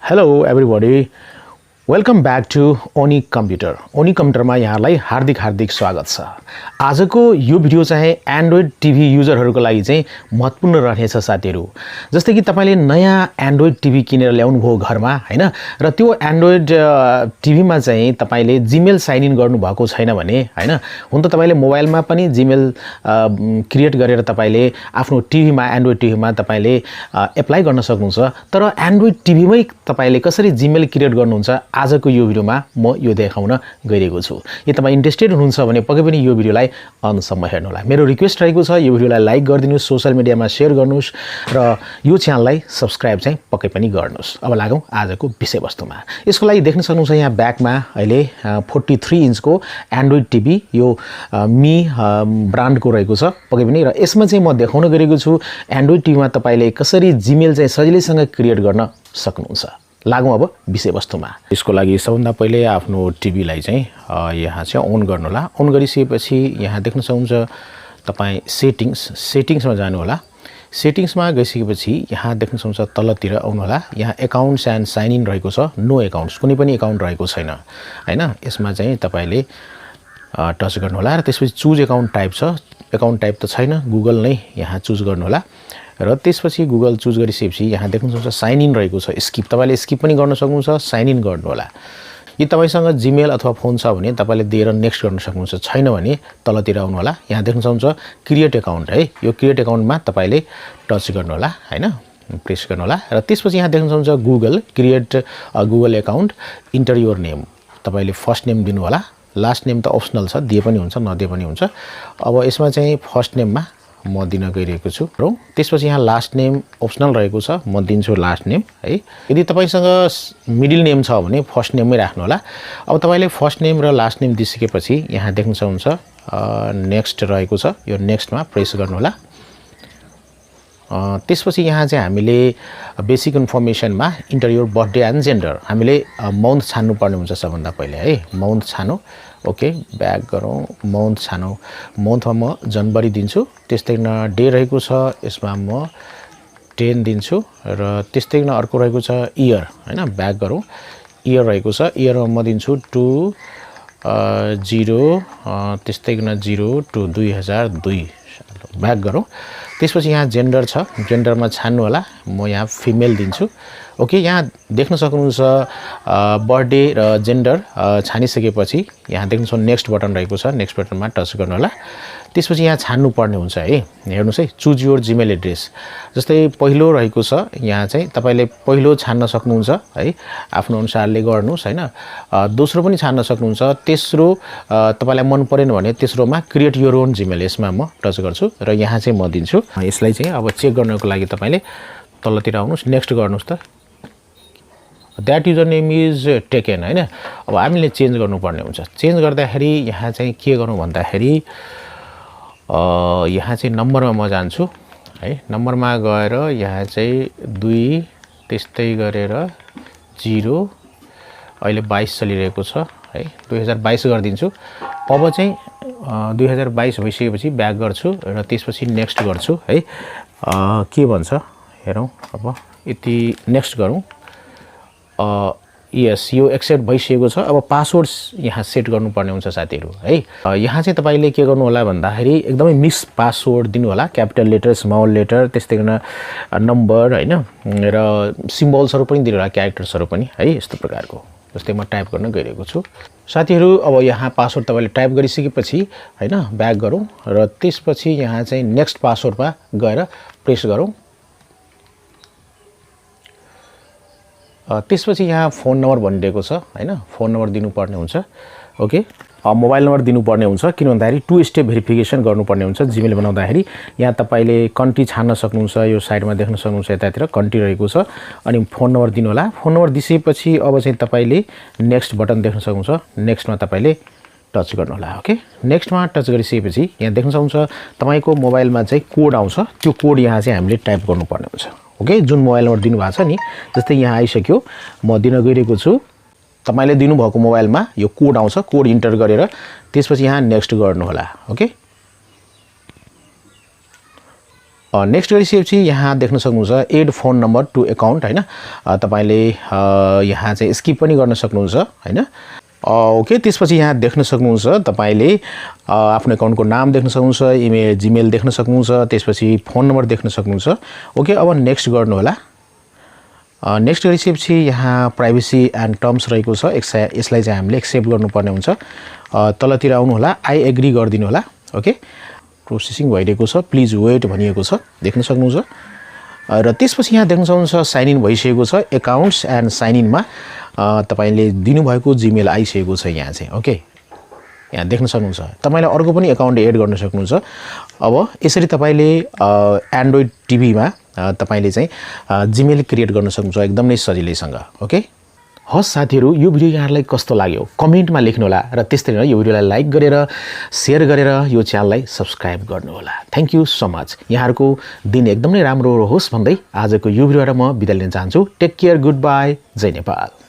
Hello everybody, welcome back to Onic Computer. Onic Computer मा यहाँलाई हार्दिक स्वागत छ। आजको यो भिडियो चाहिँ एन्ड्रोइड टिभी युजरहरुको लागि चाहिँ महत्त्वपूर्ण रहेछ साथीहरु। जस्तै कि तपाईले नयाँ एन्ड्रोइड टिभी किनेर ल्याउनु भयो घरमा हैन र त्यो एन्ड्रोइड टिभीमा चाहिँ तपाईले जीमेल साइन इन गर्नु भएको छैन भने हैन हुन त तपाईले मोबाइलमा पनि जीमेल क्रिएट गरेर तपाईले आफ्नो टिभीमा एन्ड्रोइड टिभीमा तपाईले एप्लाई गर्न सक्नुहुन्छ। तर एन्ड्रोइड टिभीमै तपाईले कसरी जीमेल क्रिएट गर्नुहुन्छ आजको यो भिडियोमा म यो देखाउन गइरहेको छु। यदि तपाई इन्ट्रेस्टेड हुनुहुन्छ भने पक्कै पनि यो भिडियोलाई अन्त्यसम्म हेर्नु होला। मेरो रिक्वेस्ट रहेको छ यो भिडियोलाई लाइक गरिदिनुस्, सोशल मिडियामा शेयर गर्नुस् र यो च्यानललाई सब्स्क्राइब चाहिँ पक्कै पनि गर्नुस्। अब लागौं आजको विषयवस्तुमा। यसको लागि देख्न सक्नुहुन्छ यहाँ ब्याकमा अहिले 43 इन्चको एन्ड्रोइड टिभी यो मी ब्रान्डको रहेको छ पक्कै पनि। र यसमा चाहिँ म देखाउन गएको छु एन्ड्रोइड टिभीमा तपाईले कसरी जीमेल चाहिँ सजिलैसँग क्रिएट गर्न सक्नुहुन्छ। लागौं अब विषयवस्तुमा। यसको लागि सबभन्दा पहिले आफ्नो टिभीलाई चाहिँ यहाँ चाहिँ अन गर्नु होला। अन गरिसकेपछि यहाँ देख्न सक्नुहुन्छ तपाई सेटिंग्समा जानु होला। सेटिंग्समा गइसकेपछि यहाँ देख्न सक्नुहुन्छ तलतिर आउनु होला। यहाँ अकाउन्ट्स एन्ड साइन इन रहेको छ। नो अकाउन्ट्स, कुनै पनि अकाउन्ट रहेको छैन हैन। यसमा चाहिँ तपाईले टच गर्नु होला र त्यसपछि चुज अकाउन्ट टाइप छ। अकाउन्ट टाइप त छैन, गुगल नै यहाँ चुज गर्नु होला र त्यसपछि गुगल चुज गरिसकेपछि यहाँ देख्नुहुन्छ साइन इन रहेको छ। स्किप तपाईले स्किप पनि गर्न सक्नुहुन्छ, साइन इन गर्नु होला। यदि तपाईसँग जीमेल अथवा फोन छ भने तपाईले दिएर नेक्स्ट गर्न सक्नुहुन्छ, छैन भने तलतिर आउनु होला। यहाँ देख्न सक्नुहुन्छ क्रिएट अकाउन्ट है। यो क्रिएट अकाउन्टमा तपाईले टच गर्नु होला हैन, प्रेस गर्नु होला र त्यसपछि यहाँ देख्न सक्नुहुन्छ Google create Google account, enter your name. तपाईले फर्स्ट नेम दिनु होला। लास्ट नेम त अप्सनल छ, दिए पनि हुन्छ नदिए पनि हुन्छ। अब यसमा चाहिँ फर्स्ट नेममा म दिन गइरहेको छु र त्यसपछि यहाँ लास्ट नेम अप्सनल रहेको छ, म दिन्छु लास्ट नेम है। यदि तपाईसँग मिडल नेम छ भने फर्स्ट नेममै राख्नु होला। अब तपाईले फर्स्ट नेम र लास्ट नेम दिइसकेपछि यहाँ देख्न सक्नुहुन्छ नेक्स्ट रहेको छ। यो नेक्स्टमा प्रेस गर्नु होला। त्यसपछि यहाँ चाहिँ हामीले बेसिक इन्फर्मेसनमा enter your birthday and gender हामीले मन्थ छान्नु पर्ने हुन्छ सबभन्दा पहिले है। मन्थ छानु, ओके ब्याक गरौँ। मन्थ छानु, मन्थमा म जनवरी दिन्छु। त्यस्तै डे रहेको छ, यसमा म 10 दिन्छु र त्यस्तै अर्को रहेको छ इयर हैन। ब्याक गरौँ। इयर रहेको छ, इयरमा म दिन्छु 20 त्यस्तै 02 2002। ब्याक गरौँ। त्यसपछि यहाँ जेन्डर छ, जेन्डरमा छान्नु होला। म यहाँ फिमेल दिन्छु। ओके, यहाँ देख्न सक्नुहुन्छ बर्थडे र जेन्डर छानिसकेपछि यहाँ देख्न सक्नुहुन्छ नेक्स्ट बटन रहेको छ। नेक्स्ट बटनमा टच गर्नु होला। त्यसपछि यहाँ छान्नु पर्ने हुन्छ है। हेर्नुस् है, चुज योर जीमेल एड्रेस। जस्तै पहिलो रहेको छ, यहाँ चाहिँ तपाईले पहिलो छान्न सक्नुहुन्छ है, आफ्नो अनुसारले गर्नुस् हैन। दोस्रो पनि छान्न सक्नुहुन्छ। तेस्रो तपाईलाई मन परेन भने तेस्रोमा क्रिएट योर ओन जीमेल, यसमा म टच गर्छु र यहाँ चाहिँ म दिन्छु। यसलाई चाहिँ अब चेक गर्नको लागि तपाईले तलतिर आउनुस्, नेक्स्ट गर्नुस् त। That user name is taken हैन। अब हामीले चेन्ज गर्नुपर्ने हुन्छ। चेन्ज गर्दाखेरि यहाँ चाहिँ के गरौँ भन्दाखेरि यहाँ चाहिँ नम्बरमा म जान्छु है। नम्बरमा गएर यहाँ चाहिँ 2 त्यस्तै गरेर 0 अहिले 22 चलिरहेको छ है। 2022 गरिदिन्छु। अब चाहिँ 2022 भइसकेपछि ब्याक गर्छु र त्यसपछि नेक्स्ट गर्छु है। के भन्छ हेरौँ। अब यति नेक्स्ट गरौँ। यस, यो एक्सेप्ट भइसकेको छ। अब पासवर्ड यहाँ सेट गर्नुपर्ने हुन्छ साथीहरु है। यहाँ चाहिँ तपाईले के गर्नु होला भन्दाखेरि एकदमै मिक्स पासवर्ड दिनु होला। क्यापिटल लेटर, स्मल लेटर, त्यस्तै गर्न नम्बर हैन र सिम्बल्सहरु पनि दिनु होला, क्यारेक्टर्सहरु पनि है। यस्तो प्रकारको जस्तै म टाइप गर्न गइरहेको छु साथीहरु। अब यहाँ पासवर्ड तपाईले टाइप गरिसकेपछि हैन ब्याक गरौँ र त्यसपछि यहाँ चाहिँ नेक्स्ट पासवर्डमा गएर प्रेस गरौँ। त्यसपछि यहाँ फोन नम्बर भनिरहेको छ हैन। फोन नम्बर दिनुपर्ने हुन्छ। ओके, मोबाइल नम्बर दिनुपर्ने हुन्छ। किन भन्दाखेरि 2 स्टेप भेरिफिकेसन गर्नुपर्ने हुन्छ जीमेल बनाउँदाखेरि। यहाँ तपाईले कन्ट्री छान्न सक्नुहुन्छ। यो साइडमा देख्न सक्नुहुन्छ यतातिर कन्ट्री रहेको छ। अनि फोन नम्बर दिनु होला। फोन नम्बर दिइसकेपछि अब चाहिँ तपाईले नेक्स्ट बटन देख्न सक्नुहुन्छ। नेक्स्टमा तपाईले टच गर्नु होला। ओके, नेक्स्टमा टच गरिसकेपछि यहाँ देख्न सक्नुहुन्छ तपाईको मोबाइलमा चाहिँ कोड आउँछ। त्यो कोड यहाँ चाहिँ हामीले टाइप गर्नुपर्ने हुन्छ। ओके, जुन मोबाइल नम्बर दिनु भएको छ नि, जस्तै यहाँ आइसक्यो, म दिन गइरहेको छु। तपाईले दिनुभएको मोबाइलमा यो कोड आउँछ। कोड इन्टर गरेर त्यसपछि यहाँ नेक्स्ट गर्नु होला। ओके, नेक्स्ट गरिसकेपछि यहाँ देख्न सक्नुहुन्छ add phone number to account हैन तपाईले यहाँ चाहिँ स्किप पनि गर्न सक्नुहुन्छ हैन ओके त्यसपछि यहाँ देख्न सक्नुहुन्छ तपाईले आफ्नो एकाउन्टको नाम देख्न सक्नुहुन्छ इमेल जीमेल देख्न सक्नुहुन्छ त्यसपछि फोन नम्बर देख्न सक्नुहुन्छ ओके अब नेक्स्ट गर्नु होला नेक्स्ट गरिसकेपछि यहाँ प्राइभेसी एन्ड टर्म्स रहेको छ यसलाई चाहिँ हामीले एक्सेप्ट गर्नुपर्ने हुन्छ तलतिर आउनु होला आई एग्री गरिदिनु होला ओके प्रोसेसिङ भइरहेको छ प्लिज वेट भनिएको छ देख्न सक्नुहुन्छ र त्यसपछि यहाँ देख्न सक्नुहुन्छ साइन इन भइसकेको छ एकाउन्ट्स एन्ड साइन इनमा तपाईले दिनुभएको जीमेल आइसकेको छ यहाँ चाहिँ ओके यहाँ देख्न सक्नुहुन्छ तपाईले अर्को पनि एकाउन्ट एड गर्न सक्नुहुन्छ अब यसरी तपाईले एन्ड्रोइड टिभीमा तपाईले चाहिँ जीमेल क्रिएट गर्न सक्नुहुन्छ एकदम नै सजिलैसँग ओके हस् साथीहरु यो भिडियो यहाँलाई कस्तो लाग्यो कमेन्टमा लेख्नु होला र त्यस्तै यो भिडियोलाई लाइक गरेर शेयर गरेर यो च्यानललाई सब्स्क्राइब गर्नु होला थ्यांक यू सो मच यहाँहरुको दिन एकदमै राम्रो रहोस् भन्दै आजको यो भिडियोबाट म बिदा लिन चाहन्छु टेक केयर गुड बाइ जय नेपाल